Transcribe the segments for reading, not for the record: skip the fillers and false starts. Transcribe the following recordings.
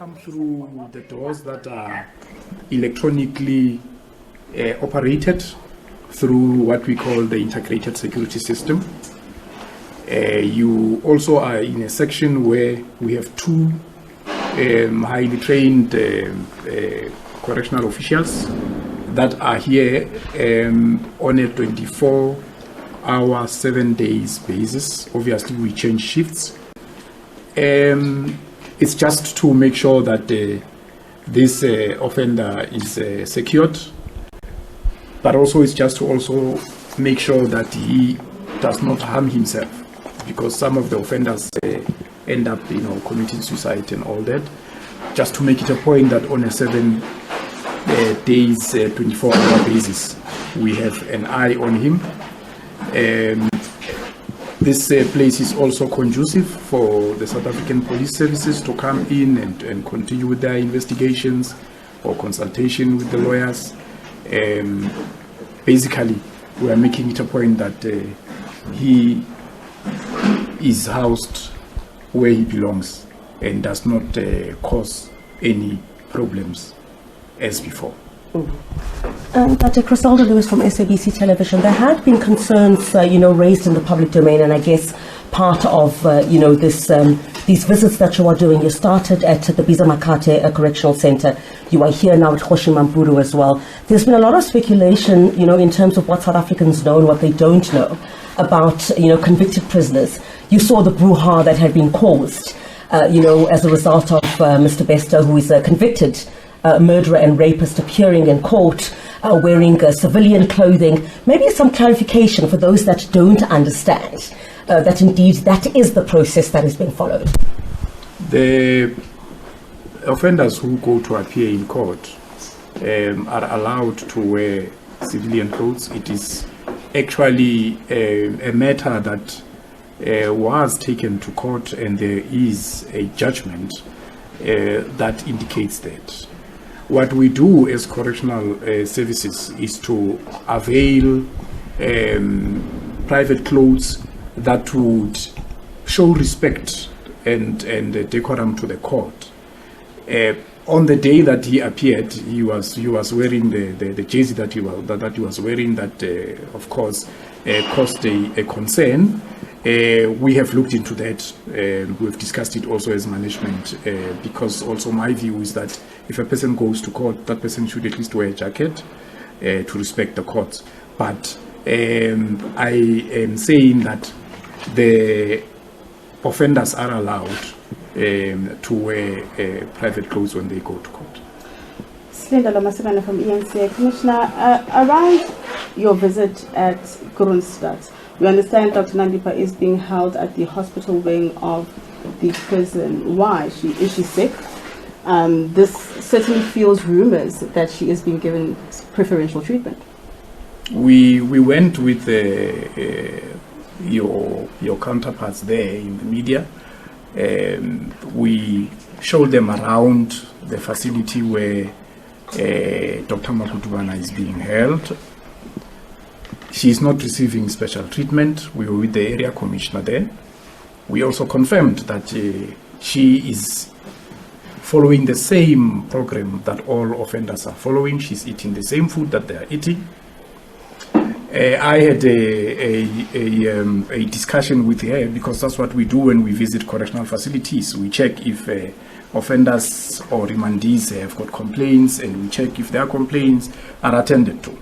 come through the doors that are electronically operated through what we call the integrated security system. You also are in a section where we have two highly trained correctional officials that are here on a 24-hour, 7 days basis. Obviously, we change shifts. It's just to make sure that this offender is secured, but also it's just to also make sure that he does not harm himself, because some of the offenders end up, committing suicide and all that. Just to make it a point that on a 7 days, 24-hour basis, we have an eye on him. This place is also conducive for the South African Police Services to come in and continue with their investigations or consultation with the lawyers. Basically, we are making it a point that he is housed where he belongs and does not cause any problems as before. Dr. Criselda Lewis from SABC Television, there had been concerns, raised in the public domain, and I guess part of, these visits that you are doing. You started at the Makgothi Correctional Center. You are here now at Kgosi Mampuru as well. There's been a lot of speculation, in terms of what South Africans know and what they don't know about, convicted prisoners. You saw the brouhaha that had been caused, as a result of Mr. Bester, who is a convicted murderer and rapist, appearing in court wearing civilian clothing. Maybe some clarification for those that don't understand that indeed that is the process that is being followed. The offenders who go to appear in court are allowed to wear civilian clothes. It is actually a matter that was taken to court, and there is a judgment that indicates that. What we do as correctional services is to avail private clothes that would show respect and decorum to the court. On the day that he appeared, he was wearing the jersey that he was wearing. That of course caused a concern. We have looked into that. We've discussed it also as management, because also my view is that if a person goes to court, that person should at least wear a jacket to respect the courts. But I am saying that the offenders are allowed to wear private clothes when they go to court. Slenda Lomasibana from ENCA. Commissioner, around your visit at Kroonstad, we understand Dr. Nandipha is being held at the hospital wing of the prison. Why? Is she sick? This certainly fuels rumors that she is being given preferential treatment. We went with your counterparts there in the media. We showed them around the facility where Dr. Makgothi is being held. She is not receiving special treatment. We were with the area commissioner there. We also confirmed that she is following the same program that all offenders are following. She's eating the same food that they are eating. I had a discussion with her, because that's what we do when we visit correctional facilities. We check if offenders or remandees have got complaints, and we check if their complaints are attended to.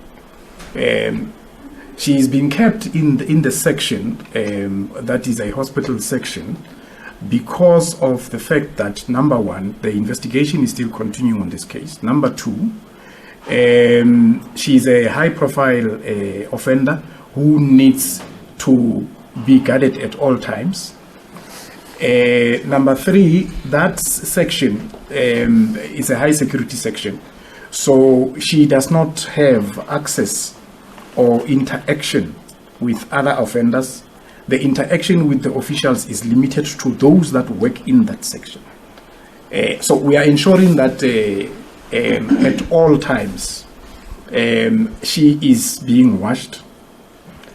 She is being kept in the section that is a hospital section, because of the fact that, number one, the investigation is still continuing on this case. Number two, she is a high-profile offender who needs to be guarded at all times. Number three, that section is a high-security section, so she does not have access or interaction with other offenders. The interaction with the officials is limited to those that work in that section. So we are ensuring that at all times she is being watched.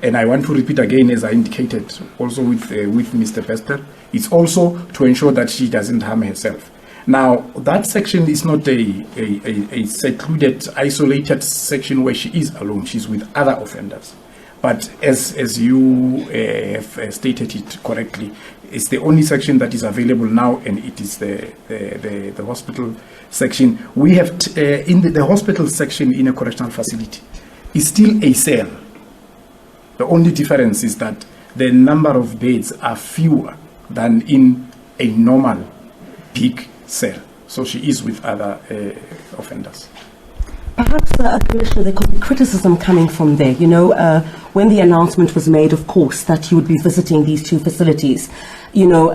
And I want to repeat again, as I indicated also with Mr. Bester, it's also to ensure that she doesn't harm herself. Now, that section is not a secluded, isolated section where she is alone. She's with other offenders. But as you have stated it correctly, it's the only section that is available now, and it is the hospital section. We have, in the hospital section in a correctional facility, is still a cell. The only difference is that the number of beds are fewer than in a normal big cell. So she is with other offenders. Perhaps, Commissioner, there could be criticism coming from there. You know, when the announcement was made, of course, that you would be visiting these two facilities, you know,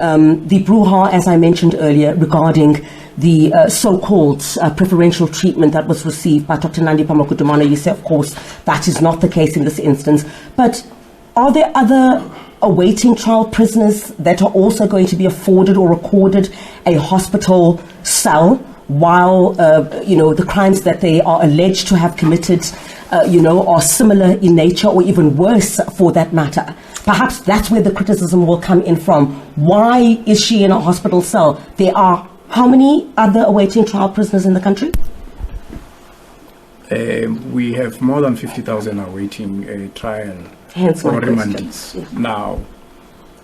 the brouhaha, as I mentioned earlier, regarding the so-called preferential treatment that was received by Dr. Nandi Pamakutumana, you say, of course, that is not the case in this instance. But are there other awaiting trial prisoners that are also going to be afforded or accorded a hospital cell while, you know, the crimes that they are alleged to have committed, you know, are similar in nature or even worse for that matter? Perhaps that's where the criticism will come in from. Why is she in a hospital cell? There are how many other awaiting trial prisoners in the country? We have more than 50,000 awaiting trial for remandees. Yeah. Now,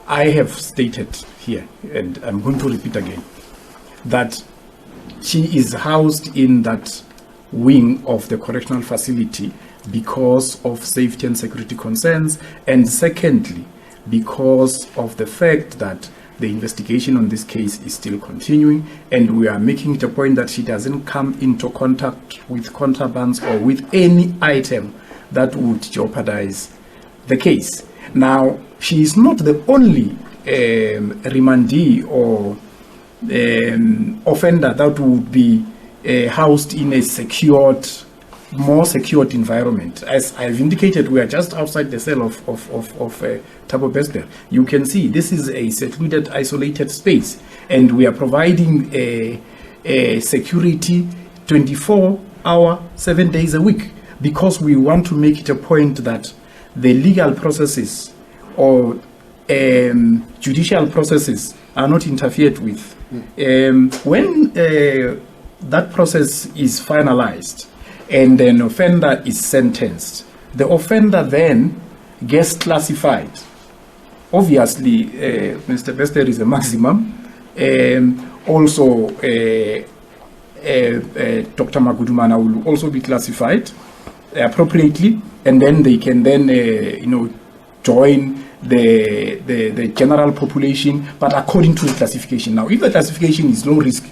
I have stated here, and I'm going to repeat again, that she is housed in that wing of the correctional facility because of safety and security concerns, and secondly, because of the fact that the investigation on this case is still continuing, and we are making it a point that she doesn't come into contact with contrabands or with any item that would jeopardize the case. Now, she is not the only remandee or offender that would be housed in a secured, more secured environment. As I've indicated, we are just outside the cell of Thabo Bester. You can see this is a secluded, isolated space, and we are providing a security 24-hour, 7 days a week, because we want to make it a point that the legal processes or judicial processes are not interfered with. When that process is finalized and an offender is sentenced, the offender then gets classified. Obviously, Mr. Bester is a maximum. Also, Dr. Magutumana will also be classified appropriately, and then they can then, you know, join the general population, but according to the classification. Now, if the classification is low risk,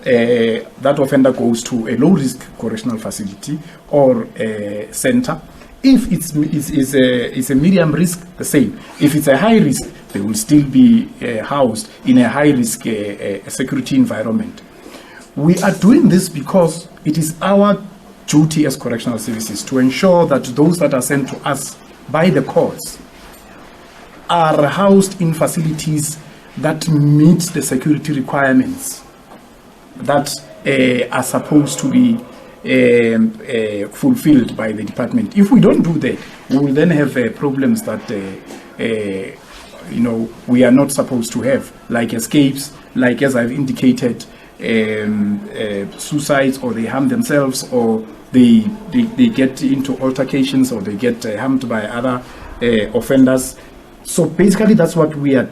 that offender goes to a low risk correctional facility or center. If it's a medium risk, the same. If it's a high risk, they will still be housed in a high risk security environment. We are doing this because it is our duty as correctional services to ensure that those that are sent to us by the courts are housed in facilities that meet the security requirements that are supposed to be fulfilled by the department. If we don't do that, we will then have problems that you know, we are not supposed to have, like escapes, like, as I've indicated, suicides, or they harm themselves, or they get into altercations, or they get harmed by other offenders. So basically, that's what we are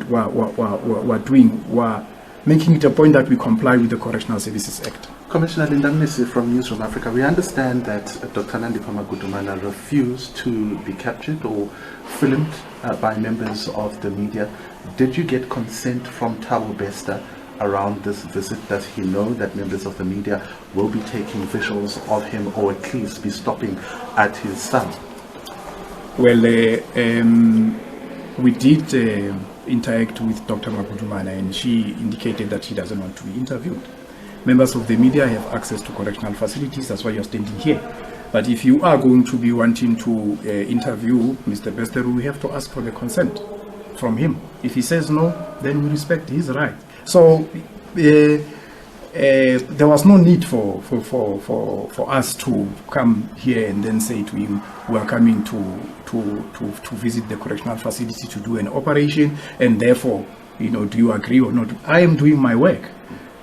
doing. We're making it a point that we comply with the Correctional Services Act. Commissioner Linda Mnisi from Newsroom Africa, we understand that Dr. Nandi Pamakutumana refused to be captured or filmed by members of the media. Did you get consent from Thabo Bester around this visit? Does he know that members of the media will be taking visuals of him, or at least be stopping at his cell? Well, we did interact with Dr. Mampuru, and she indicated that she doesn't want to be interviewed. Members of the media have access to correctional facilities, that's why you're standing here. But if you are going to be wanting to interview Mr. Bester, we have to ask for the consent from him. If he says no, then we respect his right. So there was no need for us to come here and then say to him, we are coming to visit the correctional facility to do an operation, and therefore, you know, do you agree or not? I am doing my work.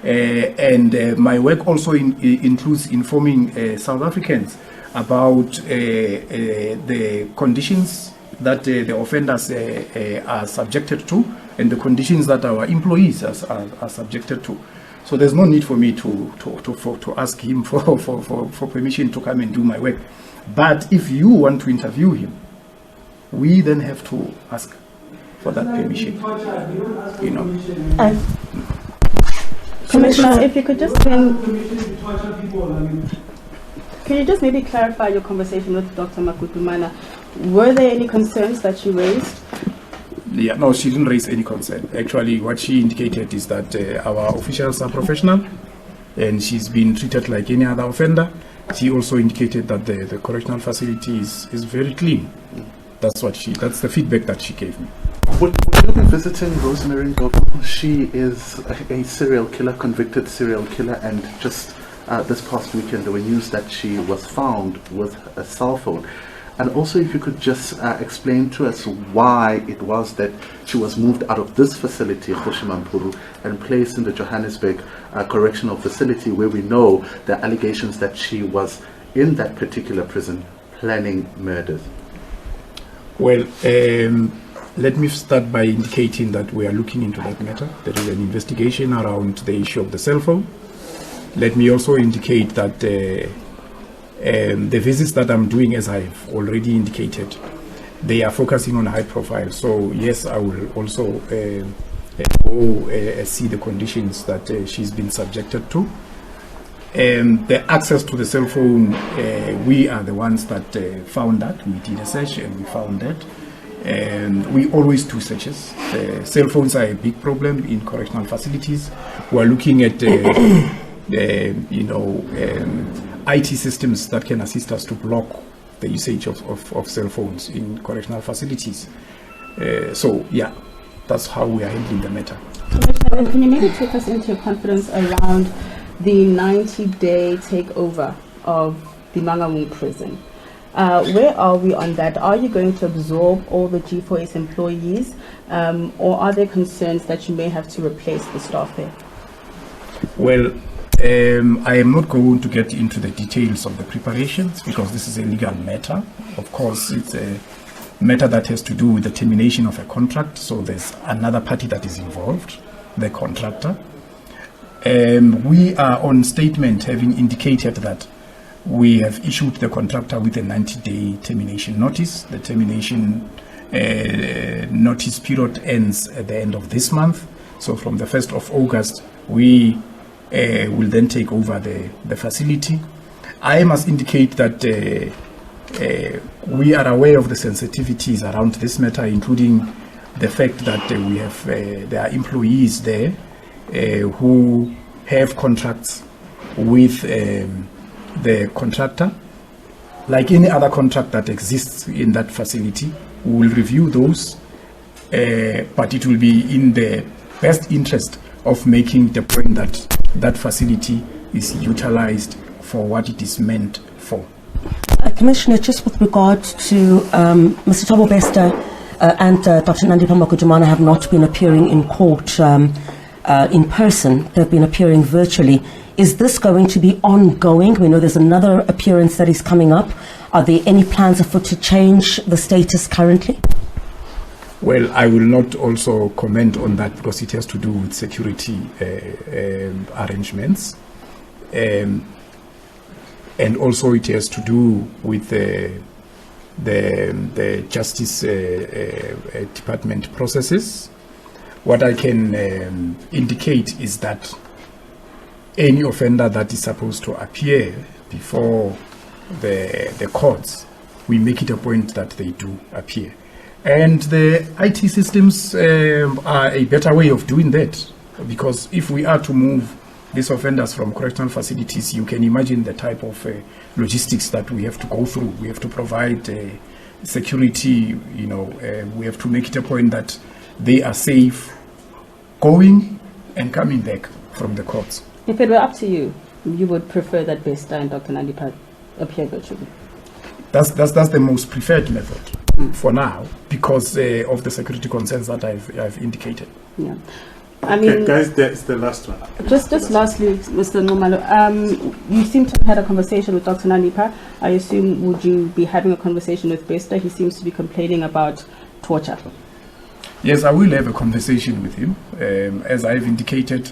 And my work also includes informing South Africans about the conditions that the offenders are subjected to, and the conditions that our employees are subjected to. So there's no need for me to ask him for permission to come and do my work. But if you want to interview him, we then have to ask for that permission. You know. Commissioner, if you could just can you just maybe clarify your conversation with Dr. Makgothi? Were there any concerns that she raised? Yeah, no, she didn't raise any concern. Actually, what she indicated is that our officials are professional and she's been treated like any other offender. She also indicated that the correctional facility is very clean. That's the feedback that she gave me. Would you be visiting Rosemary Ndlovu? She is a serial killer, convicted serial killer, and just this past weekend there were news that she was found with a cell phone. And also, if you could just explain to us why it was that she was moved out of this facility, Kgosi Mampuru, and placed in the Johannesburg correctional facility, where we know the allegations that she was in that particular prison planning murders. Well, let me start by indicating that we are looking into that matter. There is an investigation around the issue of the cell phone. Let me also indicate that the visits that I'm doing, as I've already indicated, they are focusing on high profile. So yes, I will also go see the conditions that she's been subjected to. The access to the cell phone, we are the ones that found that. We did a search and we found that. And we always do searches. Cell phones are a big problem in correctional facilities. We're looking at IT systems that can assist us to block the usage of cell phones in correctional facilities. So yeah, that's how we are handling the matter. Commissioner, can you maybe take us into your confidence around the 90-day takeover of the Mangaung prison? Where are we on that? Are you going to absorb all the G4S employees, or are there concerns that you may have to replace the staff there? Well, I am not going to get into the details of the preparations because this is a legal matter. Of course, it's a matter that has to do with the termination of a contract, so there's another party that is involved, the contractor. We are on statement having indicated that we have issued the contractor with a 90-day termination notice. The termination notice period ends at the end of this month. So from the 1st of August, we will then take over the facility. I must indicate that we are aware of the sensitivities around this matter, including the fact that we have there are employees there who have contracts with the contractor. Like any other contract that exists in that facility, we will review those, but it will be in the best interest of making the point that that facility is utilized for what it is meant for. Commissioner, just with regard to Mr. Thabo Bester and Dr. Nandipha Makgothi have not been appearing in court in person. They've been appearing virtually. Is this going to be ongoing? We know there's another appearance that is coming up. Are there any plans afoot to change the status currently? Well, I will not also comment on that because it has to do with security arrangements. And also it has to do with the Justice Department processes. What I can indicate is that any offender that is supposed to appear before the courts, we make it a point that they do appear. And the IT systems are a better way of doing that, because if we are to move these offenders from correctional facilities, you can imagine the type of logistics that we have to go through. We have to provide security, we have to make it a point that they are safe going and coming back from the courts. If it were up to you, you would prefer that Bester and Dr. Nandipha appear virtually? That's the most preferred method for now, because of the security concerns that I've indicated. Yeah. I mean, okay, guys, that's the last one. Just lastly, Mr. Nomalo, you seem to have had a conversation with Dr. Nandipa. I assume, would you be having a conversation with Bester? He seems to be complaining about torture. Yes, I will have a conversation with him. As I've indicated,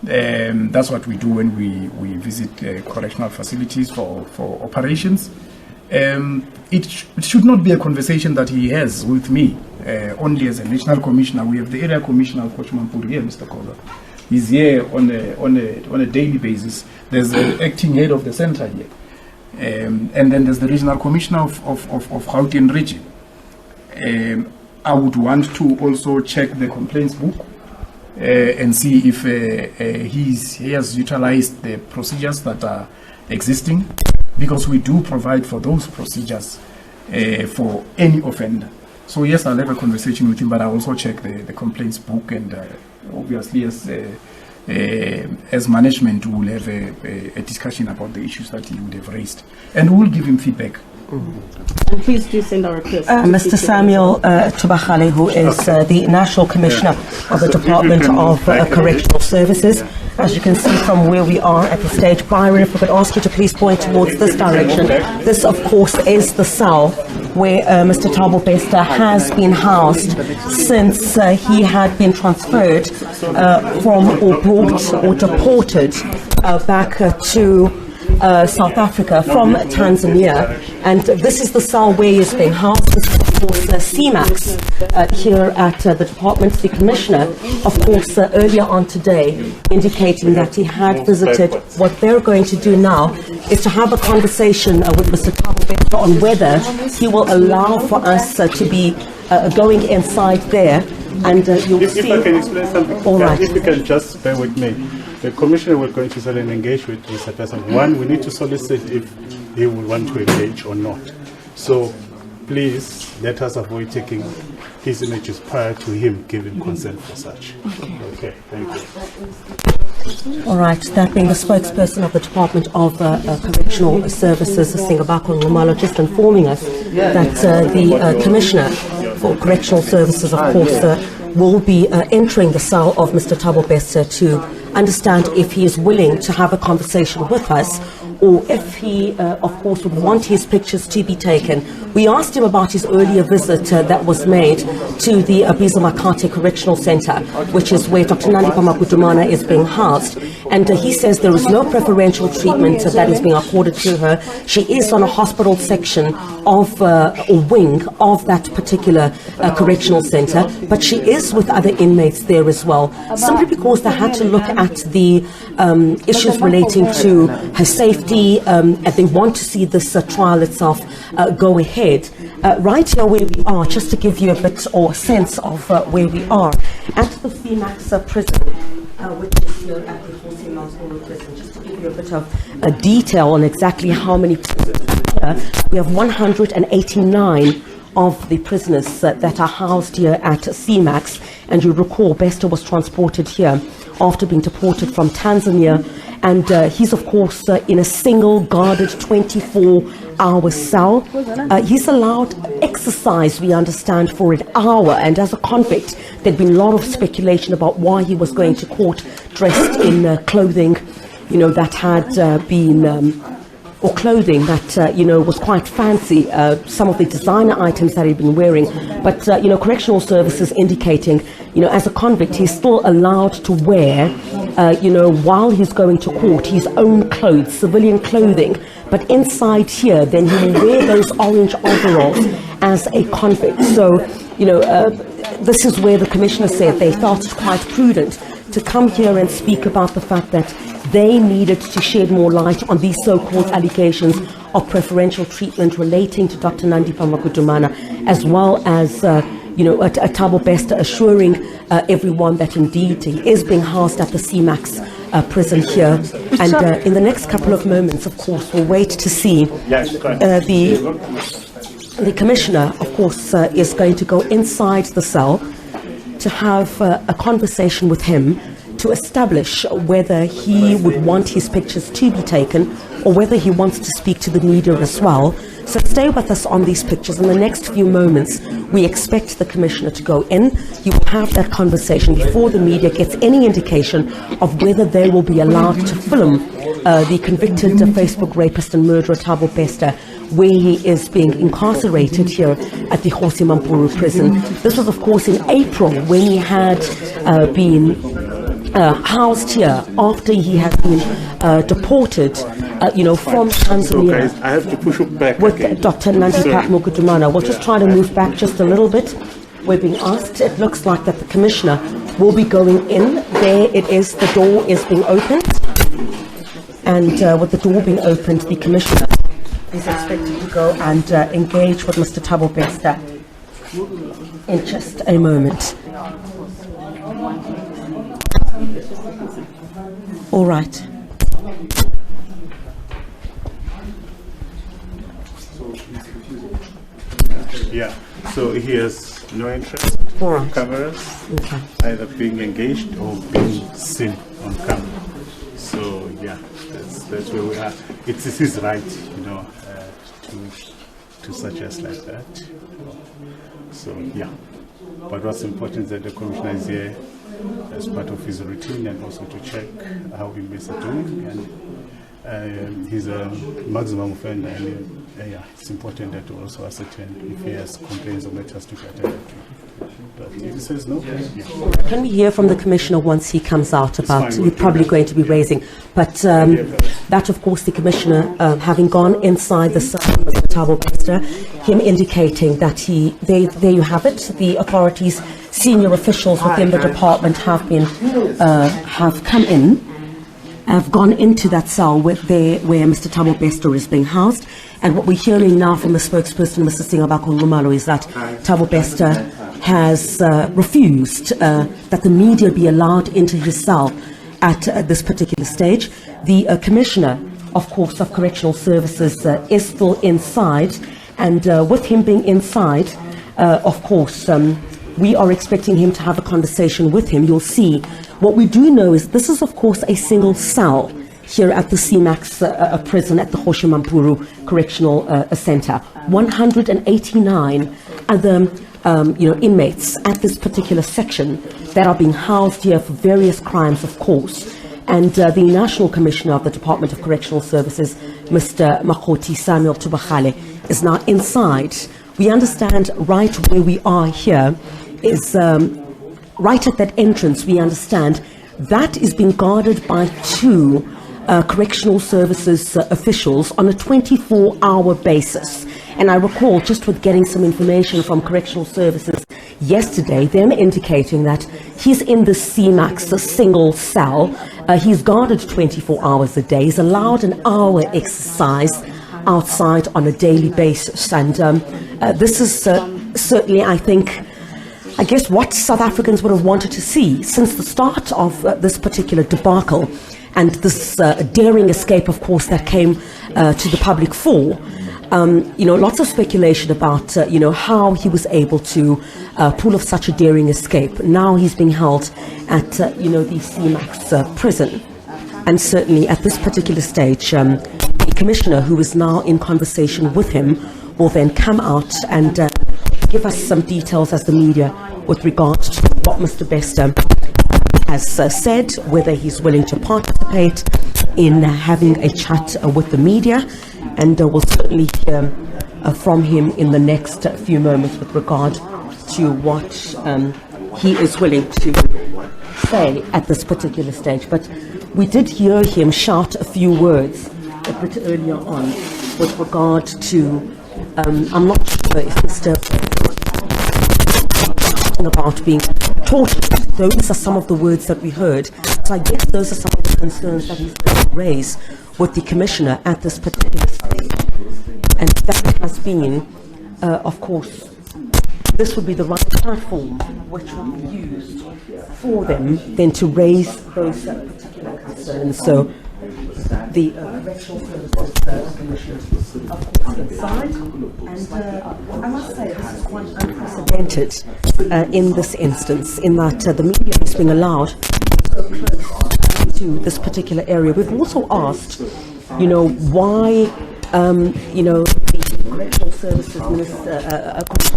that's what we do when we visit correctional facilities for operations. It should not be a conversation that he has with me only as a national commissioner. We have the area commissioner of Kgosi Mampuru here, Mr. Kola. He's here on a daily basis. There's the acting head of the center here, and then there's the regional commissioner of Gauteng region. I would want to also check the complaints book and see if he has utilized the procedures that are existing, because we do provide for those procedures for any offender. So yes, I'll have a conversation with him, but I'll also check the complaints book, and obviously as management we will have a discussion about the issues that he would have raised, and we'll give him feedback. And please do send our request. Mr. Samuel Thobakgale, who is the National Commissioner of the Department of Correctional Services. As you can see from where we are at the stage, Byron, if we could ask you to please point towards this direction. This, of course, is the cell where Mr. Thabo Bester has been housed since he had been transferred from or brought or deported back to South Africa from Tanzania, and this is the cell where he is being housed. This is, of course, CMAX here at the department. The commissioner, of course, earlier on today indicating that he had visited. What they're going to do now is to have a conversation with Mr. Thabo Bester on whether he will allow for us to be going inside there. And you'll see. If I can explain something, all right. If you can just bear with me. The commissioner we're going to certainly engage with Mr. Bester. One, we need to solicit if he will want to engage or not. So please let us avoid taking his images prior to him giving consent for such. Okay, thank you. All right, that being the spokesperson of the Department of Correctional Services, Singabako Ngumalo, just informing us that the Commissioner for Correctional Services, of course, will be entering the cell of Mr. Thabo Bester to understand if he is willing to have a conversation with us, or if he, of course, would want his pictures to be taken. We asked him about his earlier visit that was made to the Makgothi Correctional Center, which is where Dr. Nandipa Makudumana is being housed. And he says there is no preferential treatment that is being accorded to her. She is on a hospital section of, or wing of that particular correctional center, but she is with other inmates there as well, simply because they had to look at the issues relating to her safety, and they want to see this trial itself go ahead. Right here where we are, just to give you a bit or sense of where we are, at the CMAX prison, which is here at the Kgosi Mampuru prison, just to give you a bit of detail on exactly how many prisoners are here. We have 189 of the prisoners that are housed here at CMAX, and you recall Bester was transported here after being deported from Tanzania, and he's of course in a single guarded 24-hour cell. He's allowed exercise, we understand, for an hour, and as a convict there'd been a lot of speculation about why he was going to court dressed in clothing, you know, that had been or clothing that was quite fancy, some of the designer items that he'd been wearing, but Correctional Services indicating, as a convict he's still allowed to wear, while he's going to court, his own clothes, civilian clothing, but inside here then he will wear those orange overalls as a convict. So this is where the Commissioner said they felt it quite prudent to come here and speak about the fact that they needed to shed more light on these so-called allegations of preferential treatment relating to Dr. Nandipa Makudumana, as well as, Thabo Bester assuring everyone that indeed he is being housed at the CMAX prison here. And in the next couple of moments, of course, we'll wait to see the Commissioner, of course, is going to go inside the cell to have a conversation with him to establish whether he would want his pictures to be taken or whether he wants to speak to the media as well. So stay with us on these pictures. In the next few moments, We expect the Commissioner to go in. He will have that conversation before the media gets any indication of whether they will be allowed to film the convicted Facebook rapist and murderer Thabo Bester, where he is being incarcerated here at the Kgosi Mampuru prison. This was, of course, in April when he had been housed here after he had been deported, from Tanzania. So guys, I have to push you back with again. Dr. Nandipha Mukudumana. We'll just try to move back just a little bit. We're being asked. It looks like that the Commissioner will be going in. There it is. The door is being opened. And with the door being opened, the Commissioner is expected to go and engage with Mr. Thabo Bester in just a moment. All right. Yeah, so he has no interest All right. in cameras, Okay. either being engaged or being seen on camera. So yeah, that's where we are. It's his right, to suggest like that. So yeah, but what's important is that the Commissioner is here as part of his routine and also to check how inmates are doing. And he's a maximum offender, and yeah, it's important that we also ascertain if he has complaints or matters to get attended to. But if he says no, yeah. Can we hear from the Commissioner once he comes out about fine, you're probably going to be raising, but that of course the Commissioner having gone inside the cell of Mr. Thabo Bester, him indicating that there you have it, the authorities, senior officials within the department have gone into that cell where Mr. Thabo Bester is being housed. And what we're hearing now from the spokesperson, Mr. Singabako, is that Thabo Bester has refused that the media be allowed into his cell at this particular stage. The Commissioner, of course, of Correctional Services is still inside. And with him being inside, of course, we are expecting him to have a conversation with him. You'll see. What we do know is this is, of course, a single cell here at the CMAX prison at the Kgosi Mampuru Correctional Center. 189 other inmates at this particular section that are being housed here for various crimes, of course. And the National Commissioner of the Department of Correctional Services, Mr. Makgothi Thobakgale, is now inside. We understand right where we are here is right at that entrance. We understand that is being guarded by two Correctional Services officials on a 24-hour basis. And I recall, just with getting some information from Correctional Services yesterday, them indicating that he's in the CMAX, the single cell. He's guarded 24 hours a day. He's allowed an hour exercise outside on a daily basis. And this is certainly, I guess, what South Africans would have wanted to see since the start of this particular debacle and this daring escape, of course, that came to the public fore. Lots of speculation about, how he was able to pull off such a daring escape. Now he's being held at, the CMAX prison. And certainly at this particular stage, the Commissioner, who is now in conversation with him, will then come out and give us some details as the media with regard to what Mr. Bester has said, whether he's willing to participate in having a chat with the media, and we'll certainly hear from him in the next few moments with regard to what he is willing to say at this particular stage. But we did hear him shout a few words a bit earlier on with regard to, I'm not sure if Mr. about being tortured. Those are some of the words that we heard. So I guess those are some of the concerns that he's going to raise with the Commissioner at this particular stage. And that has been, of course, this would be the right platform which will be used for them then to raise those particular concerns. So the Correctional Services Commission, of course, inside, and I must say this is quite unprecedented in this instance, in that the media is being allowed so close to this particular area. We've also asked, why, the Correctional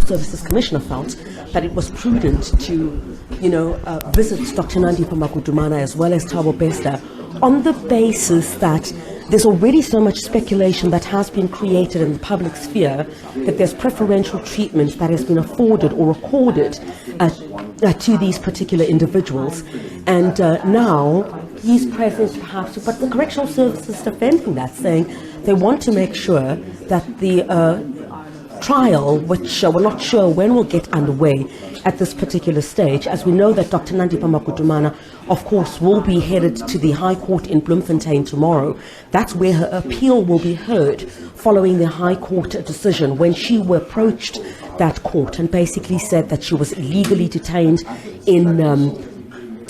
Services Commissioner felt that it was prudent to, visit Dr. Nandipha Makgothi as well as Thabo Bester on the basis that there's already so much speculation that has been created in the public sphere that there's preferential treatment that has been afforded or accorded to these particular individuals. And now he's present perhaps, but the Correctional Service is defending that, saying they want to make sure that the trial, which we're not sure when will get underway at this particular stage, as we know that Dr. Nandipha Makgothi, of course, will be headed to the High Court in Bloemfontein tomorrow. That's where her appeal will be heard following the High Court decision when she approached that court and basically said that she was illegally detained in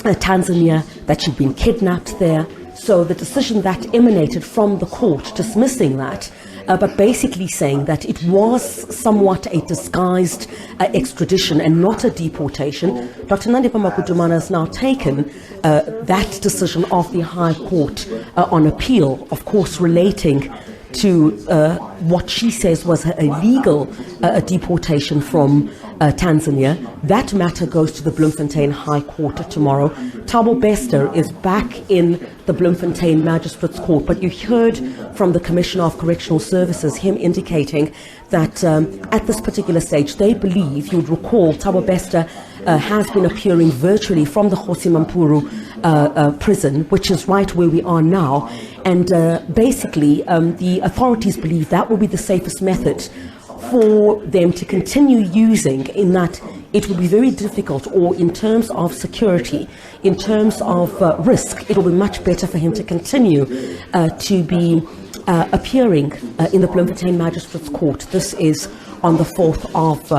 Tanzania, that she'd been kidnapped there. So the decision that emanated from the court dismissing that, but basically saying that it was somewhat a disguised extradition and not a deportation. Dr. Nandipha Makgothi has now taken that decision of the High Court on appeal, of course relating to what she says was a illegal deportation from Tanzania. That matter goes to the Bloemfontein High Court tomorrow. Thabo Bester is back in the Bloemfontein Magistrates Court, but you heard from the Commissioner of Correctional Services, him indicating that at this particular stage, they believe, you'd recall, Thabo Bester has been appearing virtually from the Kgosi Mampuru prison, which is right where we are now. And basically, the authorities believe that will be the safest method for them to continue using, in that it will be very difficult, or in terms of security, in terms of risk, it will be much better for him to continue to be appearing in the Bloemfontein Magistrates Court. This is on the 4th of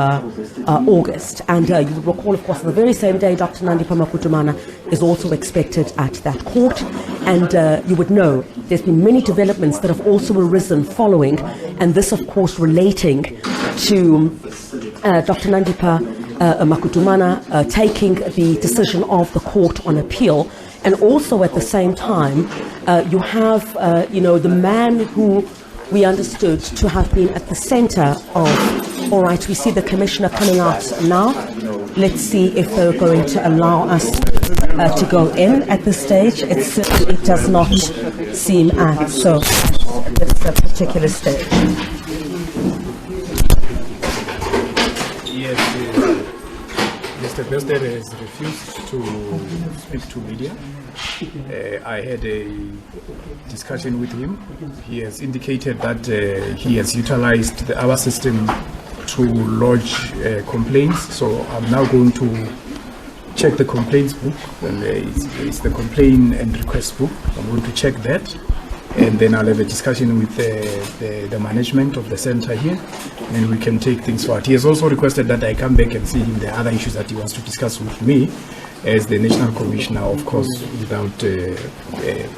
August. And you would recall, of course, on the very same day, Dr. Nandipha Makgothi is also expected at that court. And you would know there's been many developments that have also arisen following, and this, of course, relating to Dr. Nandipha Makgothi taking the decision of the court on appeal. And also at the same time, you have, the man who we understood to have been at the center of, all right, we see the commissioner coming out now. Let's see if they're going to allow us to go in at this stage. It does not seem so at this particular stage. Yes, Mr. Bester has refused to speak to media. I had a discussion with him. He has indicated that he has utilized our system to lodge complaints. So I'm now going to check the complaints book, and it's the complaint and request book. I'm going to check that, and then I'll have a discussion with the management of the center here, and we can take things forward. He has also requested that I come back and see him the other issues that he wants to discuss with me as the National Commissioner, of course, without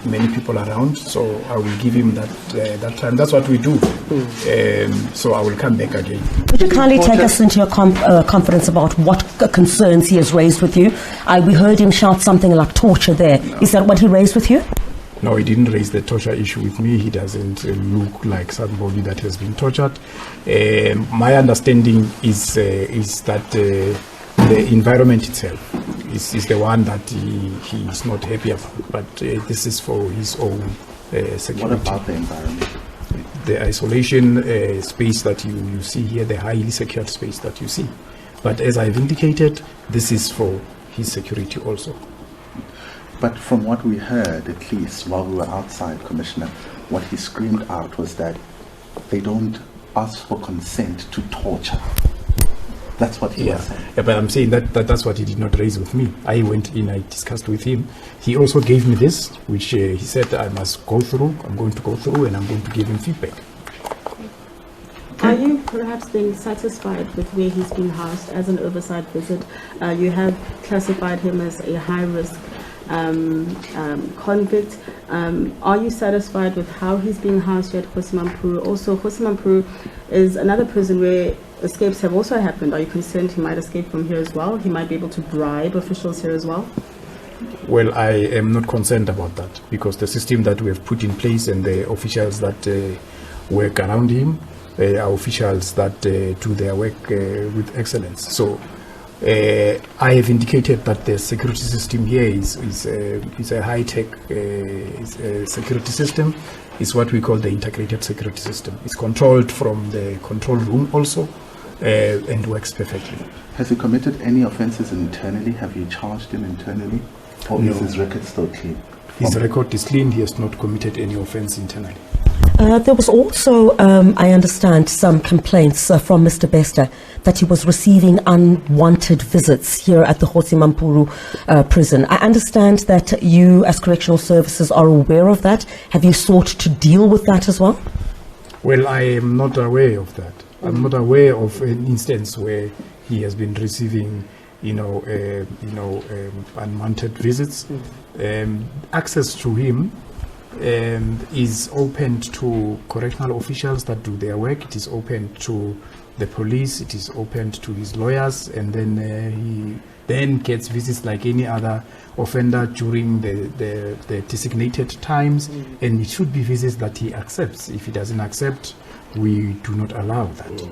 many people around. So I will give him that time. That's what we do. So I will come back again. Would you kindly take us into your confidence about what concerns he has raised with you? We heard him shout something like torture there. Is that what he raised with you? No, he didn't raise the torture issue with me. He doesn't look like somebody that has been tortured. My understanding is that the environment itself is the one that he is not happy about. But this is for his own security. What about the environment? The isolation space that you see here, the highly secured space that you see. But as I've indicated, this is for his security also. But from what we heard, at least while we were outside, Commissioner, what he screamed out was that they don't ask for consent to torture. That's what he was saying. Yeah, but I'm saying that's what he did not raise with me. I went in, I discussed with him. He also gave me this, which he said I must go through. I'm going to go through, and I'm going to give him feedback. Are you perhaps being satisfied with where he's been housed as an oversight visit? You have classified him as a high-risk convict. Are you satisfied with how he's being housed here at Kgosi Mampuru? Also, Kgosi Mampuru is another prison where escapes have also happened. Are you concerned he might escape from here as well? He might be able to bribe officials here as well? Well, I am not concerned about that, because the system that we have put in place and the officials that work around him, our officials that do their work with excellence. So I have indicated that the security system here is a high-tech security system. It's what we call the integrated security system. It's controlled from the control room also and works perfectly. Has he committed any offences internally? Have you charged him internally? Or No. is his record still clean? His record is clean. He has not committed any offence internally. There was also, I understand, some complaints from Mr. Bester that he was receiving unwanted visits here at the Kgosi Mampuru prison. I understand that you, as Correctional Services, are aware of that. Have you sought to deal with that as well? Well, I am not aware of that. I'm not aware of an instance where he has been receiving, unwanted visits. Access to him is open to correctional officials that do their work. It is open to the police. It is open to his lawyers, and then he then gets visits like any other offender during the designated times, and it should be visits that he accepts. If he doesn't accept, we do not allow that.